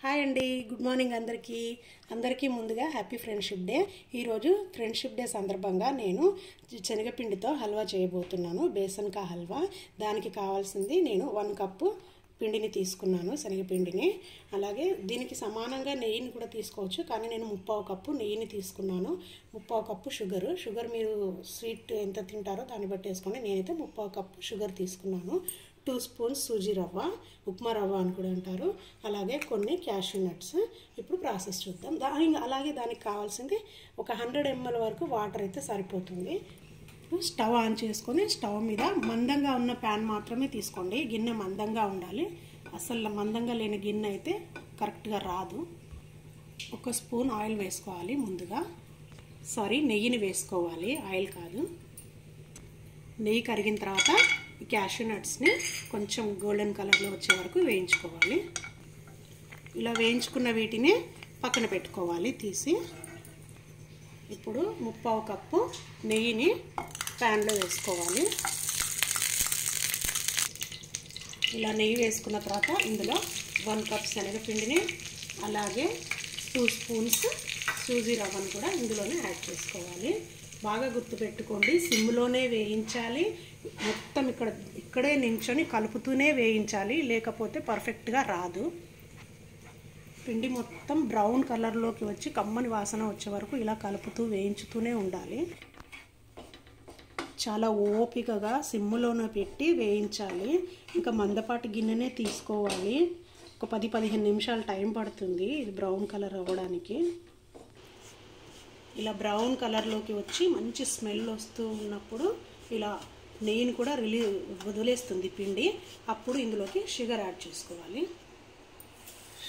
Hi అండి, good morning అందరికీ ముందుగా హ్యాపీ ఫ్రెండ్షిప్ డే. ఈరోజు ఫ్రెండ్షిప్ డే సందర్భంగా నేను శనగపిండితో హల్వా చేయబోతున్నాను. బేసన్ కా హల్వా. దానికి కావాల్సింది నేను 1 కప్పు పిండిని తీసుకున్నాను, శనగపిండిని. అలాగే దీనికి సమానంగా నెయ్యిని కూడా తీసుకోవచ్చు, కానీ నేను 3/4 కప్పు నెయ్యిని తీసుకున్నాను. 3/4 కప్పు షుగర్ మీరు స్వీట్ ఎంత తింటారో దాన్ని బట్టి వేసుకోండి. నేనైతే 3/4 కప్పు షుగర్ తీసుకున్నాను. 2 స్పూన్స్ సూజీ రవ్వ, ఉప్మా రవ్వ అని కూడా అంటారు. అలాగే కొన్ని క్యాష్యూ నట్స్. ఇప్పుడు ప్రాసెస్ చూద్దాం. అలాగే దానికి కావాల్సింది ఒక 100 ml వరకు వాటర్ అయితే సరిపోతుంది. స్టవ్ ఆన్ చేసుకొని స్టవ్ మీద మందంగా ఉన్న ప్యాన్ మాత్రమే తీసుకోండి. గిన్నె మందంగా ఉండాలి. అసలు మందంగా లేని గిన్నె అయితే కరెక్ట్గా రాదు. 1 స్పూన్ ఆయిల్ వేసుకోవాలి. నెయ్యిని వేసుకోవాలి, ఆయిల్ కాదు. నెయ్యి కరిగిన తర్వాత ఈ క్యాష్యూ నట్స్ని కొంచెం గోల్డెన్ కలర్లో వచ్చే వరకు వేయించుకోవాలి. ఇలా వేయించుకున్న వీటిని పక్కన పెట్టుకోవాలి తీసి. ఇప్పుడు 3/4 కప్పు నెయ్యిని ప్యాన్లో వేసుకోవాలి. ఇలా నెయ్యి వేసుకున్న తర్వాత ఇందులో 1 కప్ శనగపిండిని, అలాగే 2 స్పూన్స్ సూజీ రవ్వను కూడా ఇందులోనే యాడ్ చేసుకోవాలి. బాగా గుర్తుపెట్టుకోండి, సిమ్లోనే వేయించాలి. మొత్తం ఇక్కడే నించొని కలుపుతూనే వేయించాలి, లేకపోతే పర్ఫెక్ట్గా రాదు. పిండి మొత్తం బ్రౌన్ కలర్లోకి వచ్చి కమ్మని వాసన వచ్చే వరకు ఇలా కలుపుతూ వేయించుతూనే ఉండాలి. చాలా ఓపికగా సిమ్లోనే పెట్టి వేయించాలి. ఇంకా మందపాటి గిన్నెనే తీసుకోవాలి. ఒక 10-15 నిమిషాలు టైం పడుతుంది ఇది బ్రౌన్ కలర్ అవ్వడానికి. ఇలా బ్రౌన్ కలర్లోకి వచ్చి మంచి స్మెల్ వస్తూ ఉన్నప్పుడు ఇలా నెయ్యిని కూడా వదిలేస్తుంది పిండి. అప్పుడు ఇందులోకి షుగర్ యాడ్ చేసుకోవాలి.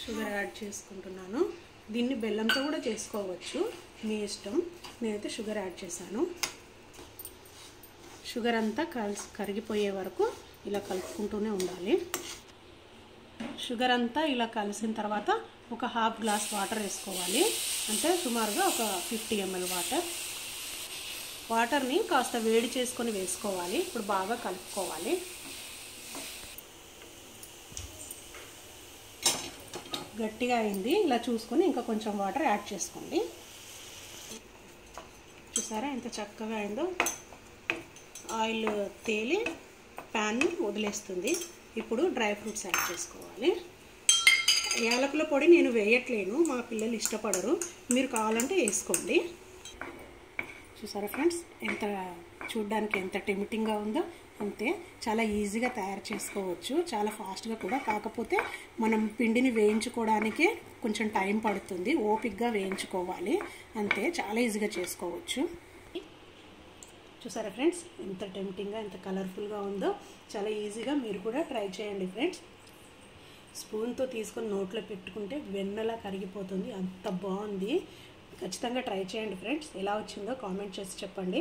షుగర్ యాడ్ చేసుకుంటున్నాను. దీన్ని బెల్లంతో కూడా చేసుకోవచ్చు, మీ ఇష్టం. నేనైతే షుగర్ యాడ్ చేశాను. షుగర్ అంతా కరిగిపోయే వరకు ఇలా కలుపుకుంటూనే ఉండాలి. షుగర్ అంతా ఇలా కలిసిన తర్వాత ఒక 1/2 గ్లాస్ వాటర్ వేసుకోవాలి. అంటే సుమారుగా ఒక 50 ml వాటర్ని కాస్త వేడి చేసుకొని వేసుకోవాలి. ఇప్పుడు బాగా కలుపుకోవాలి. గట్టిగా అయింది. ఇలా చూసుకొని ఇంకా కొంచెం వాటర్ యాడ్ చేసుకోండి. చూసారా ఎంత చక్కగా అయిందో. ఆయిల్ తేలి ప్యాన్ వదిలేస్తుంది. ఇప్పుడు డ్రై ఫ్రూట్స్ యాడ్ చేసుకోవాలి. యాలకుల పొడి నేను వేయట్లేను, మా పిల్లలు ఇష్టపడరు. మీరు కావాలంటే వేసుకోండి. చూసారా ఫ్రెండ్స్, చూడ్డానికి ఎంత టెంప్టింగ్గా ఉందో. అంతే, చాలా ఈజీగా తయారు చేసుకోవచ్చు, చాలా ఫాస్ట్గా కూడా. కాకపోతే మనం పిండిని వేయించుకోవడానికి కొంచెం టైం పడుతుంది, ఓపిక్గా వేయించుకోవాలి. అంతే, చాలా ఈజీగా చేసుకోవచ్చు. చూసారా ఫ్రెండ్స్, ఎంత టెంప్టింగ్గా, ఎంత కలర్ఫుల్గా ఉందో. చాలా ఈజీగా మీరు కూడా ట్రై చేయండి ఫ్రెండ్స్. స్పూన్తో తీసుకొని నోట్లో పెట్టుకుంటే వెన్నలా కరిగిపోతుంది, అంత బాగుంది. ఖచ్చితంగా ట్రై చేయండి ఫ్రెండ్స్. ఎలా వచ్చిందో కామెంట్ చేసి చెప్పండి.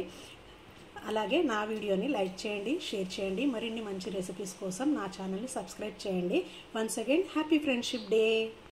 అలాగే నా వీడియోని లైక్ చేయండి, షేర్ చేయండి. మరిన్ని మంచి రెసిపీస్ కోసం నా ఛానల్ని సబ్స్క్రైబ్ చేయండి. Once again happy friendship day.